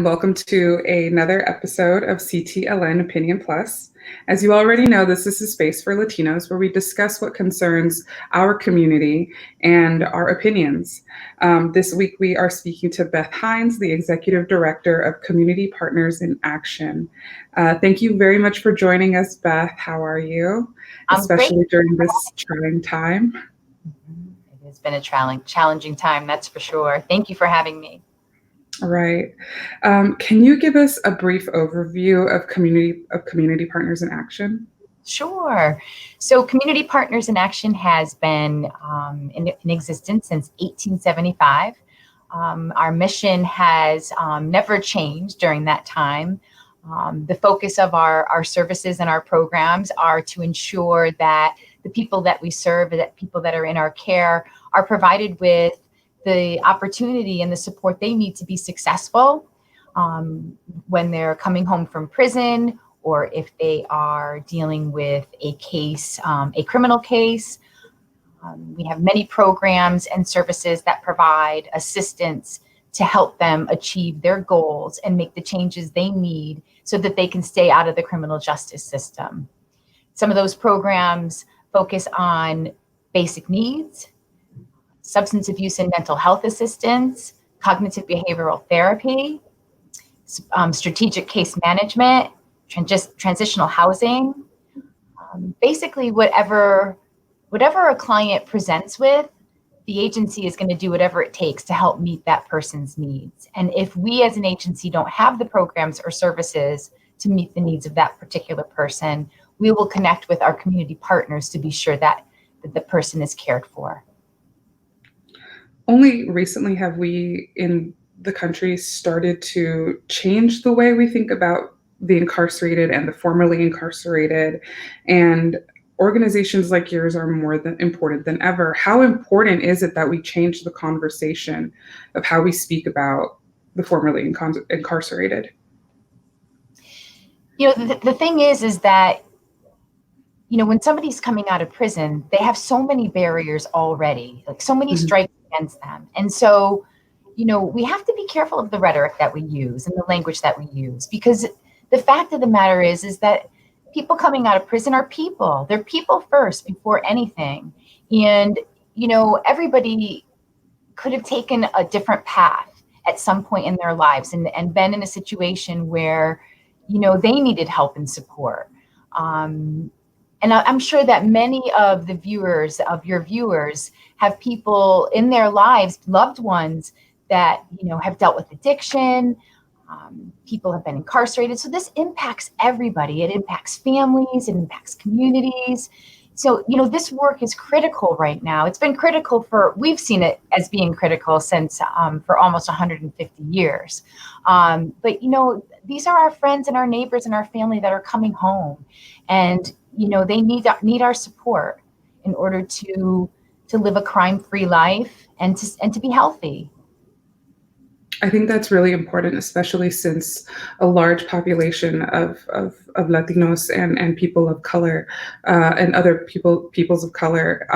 welcome to another episode of CTLN Opinion Plus. As you already know, this is a space for Latinos where we discuss what concerns our community and our opinions. This week, we are speaking to Beth Hines, the Executive Director of Community Partners in Action. Thank you very much for joining us, Beth. How are you? Especially during this trying time. It has been a challenging time, that's for sure. Thank you for having me. All right. Can you give us a brief overview of Community Partners in Action? Sure. So Community Partners in Action has been in existence since 1875. Our mission has never changed during that time. The focus of our services and our programs are to ensure that the people that we serve, that people that are in our care, are provided with the opportunity and the support they need to be successful when they're coming home from prison, or if they are dealing with a case, a criminal case. We have many programs and services that provide assistance to help them achieve their goals and make the changes they need so that they can stay out of the criminal justice system. Some of those programs focus on basic needs, substance abuse and mental health assistance, cognitive behavioral therapy, strategic case management, transitional housing. Basically, whatever a client presents with, the agency is going to do whatever it takes to help meet that person's needs. And if we as an agency don't have the programs or services to meet the needs of that particular person, we will connect with our community partners to be sure that the person is cared for. Only recently have we in the country started to change the way we think about the incarcerated and the formerly incarcerated, and organizations like yours are more important than ever. How important is it that we change the conversation of how we speak about the formerly incarcerated? You know, the thing is that, you know, when somebody's coming out of prison, they have so many barriers already, like so many strikes against them. And so, you know, we have to be careful of the rhetoric that we use and the language that we use, because the fact of the matter is that people coming out of prison are people. They're people first before anything. And, you know, everybody could have taken a different path at some point in their lives and been in a situation where, you know, they needed help and support. And I'm sure that many of your viewers have people in their lives, loved ones that, you know, have dealt with addiction. People have been incarcerated. So this impacts everybody. It impacts families, it impacts communities. So, you know, this work is critical right now. It's been critical we've seen it as being critical since for almost 150 years. But, you know, these are our friends and our neighbors and our family that are coming home. And, you know, they need our support in order to live a crime-free life and to be healthy. I think that's really important, especially since a large population of Latinos and people of color and other peoples of color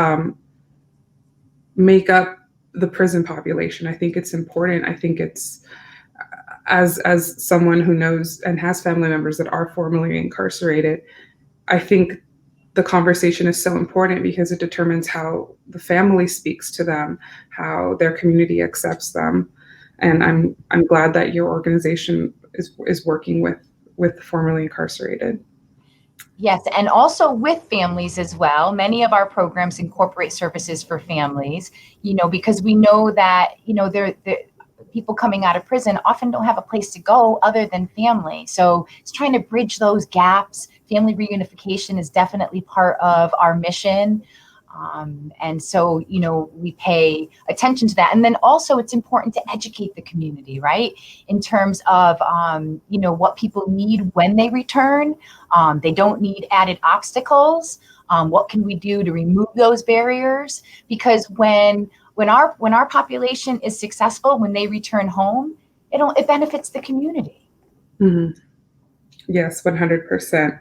make up the prison population. I think it's important. I think it's as someone who knows and has family members that are formerly incarcerated, I think the conversation is so important because it determines how the family speaks to them, how their community accepts them. And I'm glad that your organization is working with the formerly incarcerated. Yes, and also with families as well. Many of our programs incorporate services for families, you know, because we know that, you know, they're people coming out of prison often don't have a place to go other than family. So it's trying to bridge those gaps. Family reunification is definitely part of our mission. And so, you know, we pay attention to that. And then also it's important to educate the community, right? In terms of, you know, what people need when they return. They don't need added obstacles. What can we do to remove those barriers? Because when our population is successful, when they return home, it benefits the community. Mm-hmm. Yes, 100%.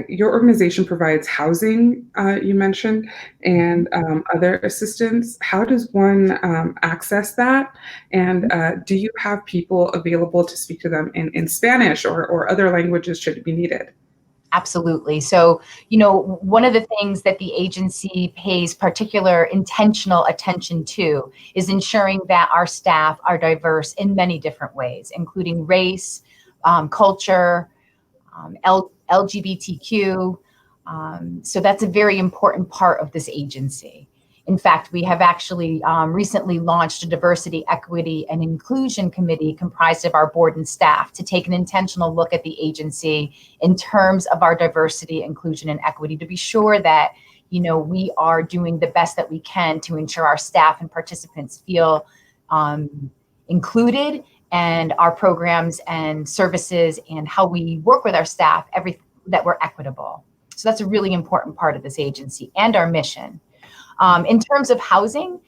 Your organization provides housing, you mentioned, and other assistance. How does one access that? And do you have people available to speak to them in Spanish or other languages should it be needed? Absolutely. So, you know, one of the things that the agency pays particular intentional attention to is ensuring that our staff are diverse in many different ways, including race, culture, LGBTQ. So that's a very important part of this agency. In fact, we have actually recently launched a diversity, equity, and inclusion committee comprised of our board and staff to take an intentional look at the agency in terms of our diversity, inclusion, and equity to be sure that, you know, we are doing the best that we can to ensure our staff and participants feel included, and our programs and services and how we work with our staff, that we're equitable. So that's a really important part of this agency and our mission. In terms of housing,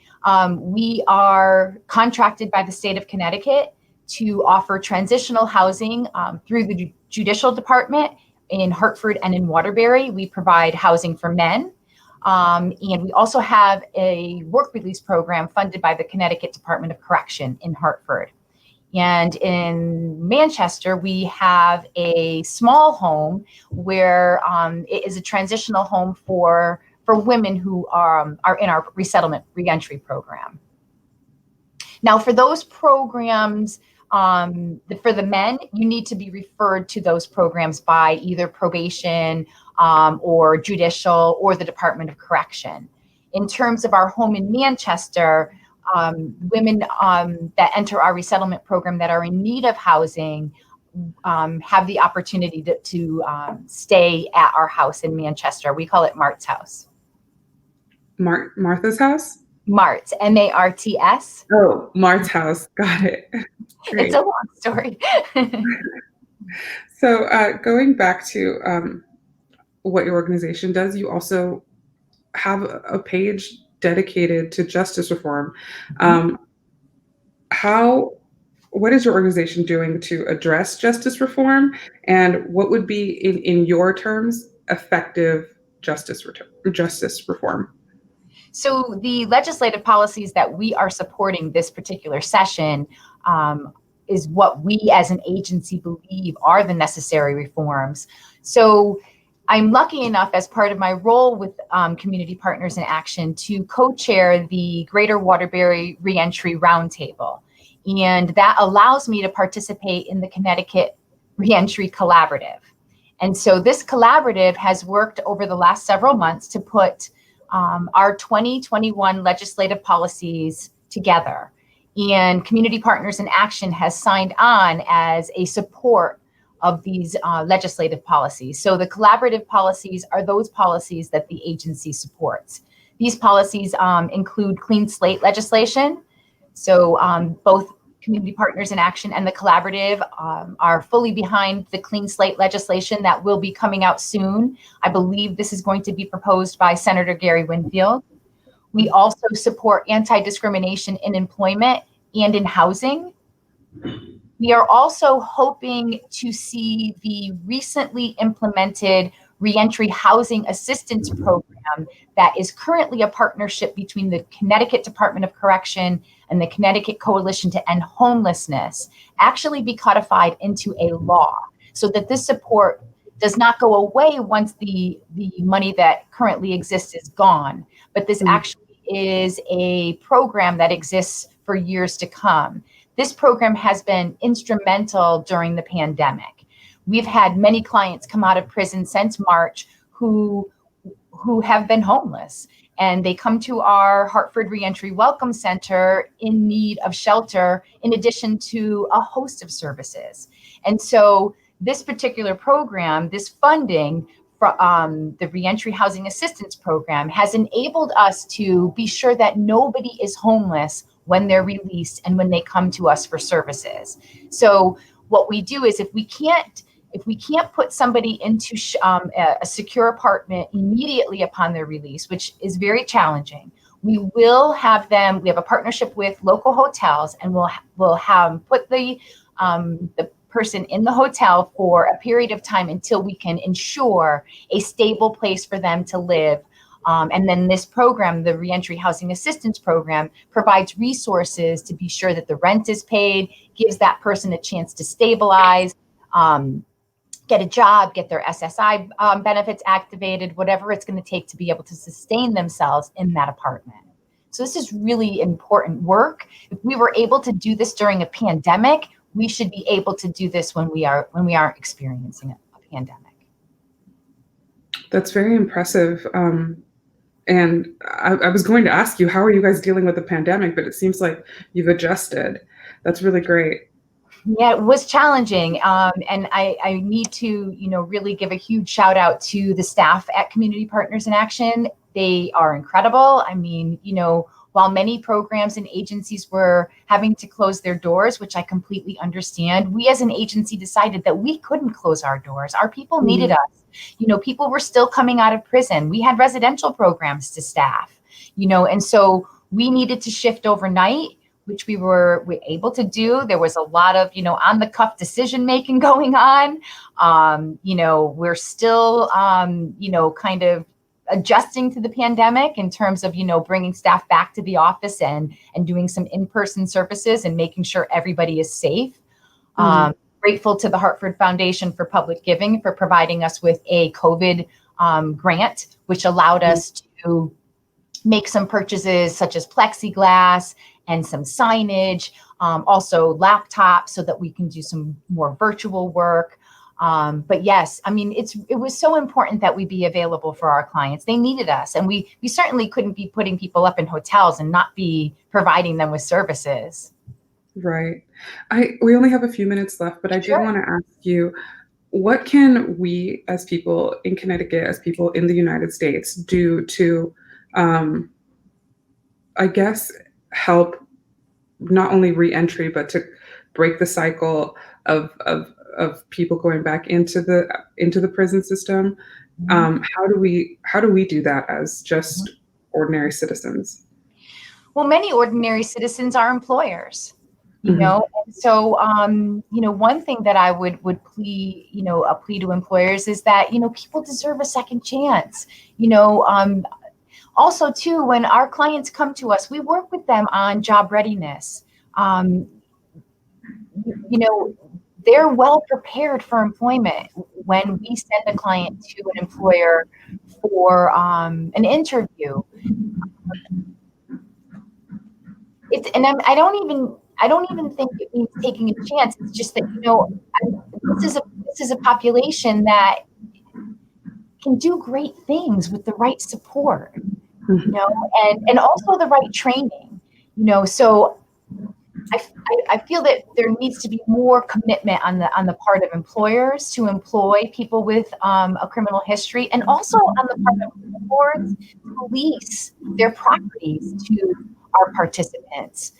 we are contracted by the state of Connecticut to offer transitional housing through the judicial department in Hartford and in Waterbury. We provide housing for men. And we also have a work release program funded by the Connecticut Department of Correction in Hartford. And in Manchester, we have a small home where it is a transitional home for women who are in our resettlement reentry program. Now, for those programs, for the men, you need to be referred to those programs by either probation or judicial or the Department of Correction. In terms of our home in Manchester, women that enter our resettlement program that are in need of housing have the opportunity to stay at our house in Manchester. We call it Mart's house. Martha's house? Mart's, M-A-R-T-S. Oh, Mart's house. Got it. It's a long story. So going back to what your organization does, you also have a page dedicated to justice reform. What is your organization doing to address justice reform, and what would be, in your terms, effective justice reform? So the legislative policies that we are supporting this particular session is what we as an agency believe are the necessary reforms. So I'm lucky enough, as part of my role with Community Partners in Action, to co-chair the Greater Waterbury Reentry Roundtable. And that allows me to participate in the Connecticut Reentry Collaborative. And so this collaborative has worked over the last several months to put our 2021 legislative policies together. And Community Partners in Action has signed on as a support of these legislative policies. So the collaborative policies are those policies that the agency supports. These policies include clean slate legislation. So both Community Partners in Action and the collaborative are fully behind the clean slate legislation that will be coming out soon. I believe this is going to be proposed by Senator Gary Winfield. We also support anti-discrimination in employment and in housing. We are also hoping to see the recently implemented Reentry Housing Assistance Program that is currently a partnership between the Connecticut Department of Correction and the Connecticut Coalition to End Homelessness actually be codified into a law, so that this support does not go away once the money that currently exists is gone, but this actually is a program that exists for years to come. This program has been instrumental during the pandemic. We've had many clients come out of prison since March who have been homeless, and they come to our Hartford Reentry Welcome Center in need of shelter, in addition to a host of services. And so this particular program, this funding from the Reentry Housing Assistance Program, has enabled us to be sure that nobody is homeless when they're released and when they come to us for services. So what we do is, if we can't put somebody into a secure apartment immediately upon their release, which is very challenging, we will have them. We have a partnership with local hotels, and we'll have put the person in the hotel for a period of time until we can ensure a stable place for them to live. And then this program, the Reentry Housing Assistance Program, provides resources to be sure that the rent is paid, gives that person a chance to stabilize, get a job, get their SSI benefits activated, whatever it's going to take to be able to sustain themselves in that apartment. So this is really important work. If we were able to do this during a pandemic, we should be able to do this when we aren't experiencing a pandemic. That's very impressive. And I was going to ask you, how are you guys dealing with the pandemic? But it seems like you've adjusted. That's really great. Yeah, it was challenging. And I need to, really give a huge shout out to the staff at Community Partners in Action. They are incredible. I mean, while many programs and agencies were having to close their doors, which I completely understand, we as an agency decided that we couldn't close our doors. Our people needed us. People were still coming out of prison. We had residential programs to staff, and so we needed to shift overnight, which we were able to do. There was a lot of, on the cuff decision making going on. We're still, kind of adjusting to the pandemic in terms of, bringing staff back to the office and doing some in-person services and making sure everybody is safe. Grateful to the Hartford Foundation for Public Giving for providing us with a COVID grant, which allowed us to make some purchases such as plexiglass and some signage, also laptops so that we can do some more virtual work. But yes, I mean, it was so important that we be available for our clients. They needed us, and we certainly couldn't be putting people up in hotels and not be providing them with services. Right. We only have a few minutes left, but I did want to ask you, what can we as people in Connecticut, as people in the United States, do to, I guess, help not only reentry, but to break the cycle of people going back into the prison system? How do we do that as just ordinary citizens? Well, many ordinary citizens are employers. And so, one thing that I would plea, a plea to employers is that, people deserve a second chance. Also, too, when our clients come to us, we work with them on job readiness. They're well prepared for employment when we send a client to an employer for an interview. I don't even think it means taking a chance. It's just that, this is a population that can do great things with the right support, and also the right training, so I feel that there needs to be more commitment on the part of employers to employ people with a criminal history, and also on the part of boards to lease their properties to our participants.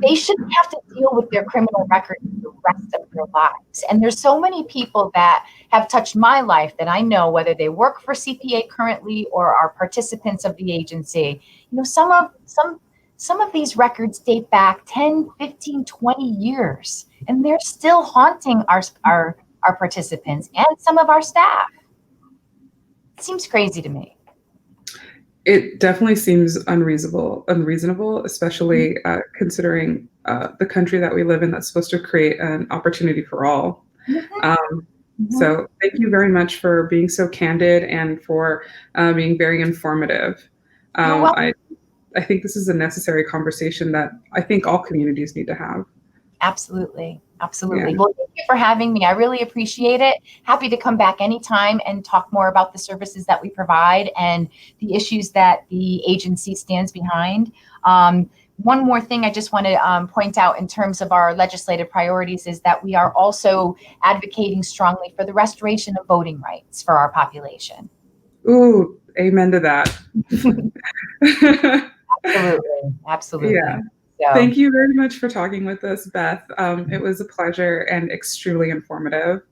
They shouldn't have to deal with their criminal record for the rest of their lives. And there's so many people that have touched my life that I know, whether they work for CPA currently or are participants of the agency. Some of these records date back 10, 15, 20 years, and they're still haunting our participants and some of our staff. It seems crazy to me. It definitely seems unreasonable, especially considering the country that we live in that's supposed to create an opportunity for all. So thank you very much for being so candid and for being very informative. I think this is a necessary conversation that I think all communities need to have. Absolutely. Yeah. Well, thank you for having me. I really appreciate it. Happy to come back anytime and talk more about the services that we provide and the issues that the agency stands behind. One more thing I just want to point out in terms of our legislative priorities is that we are also advocating strongly for the restoration of voting rights for our population. Ooh, amen to that. Absolutely. Yeah. So, thank you very much for talking with us, Beth. It was a pleasure and extremely informative.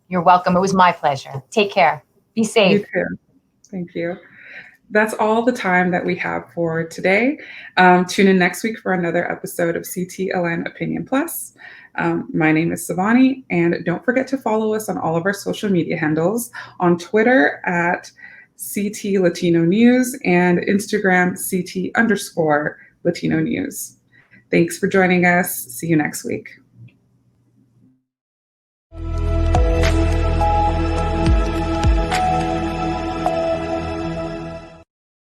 You're welcome. It was my pleasure. Take care. Be safe. You too. Thank you. That's all the time that we have for today. Tune in next week for another episode of CTLN Opinion Plus. My name is Savani, and don't forget to follow us on all of our social media handles on Twitter at CT Latino News and Instagram CT_Latino News. Thanks for joining us. See you next week.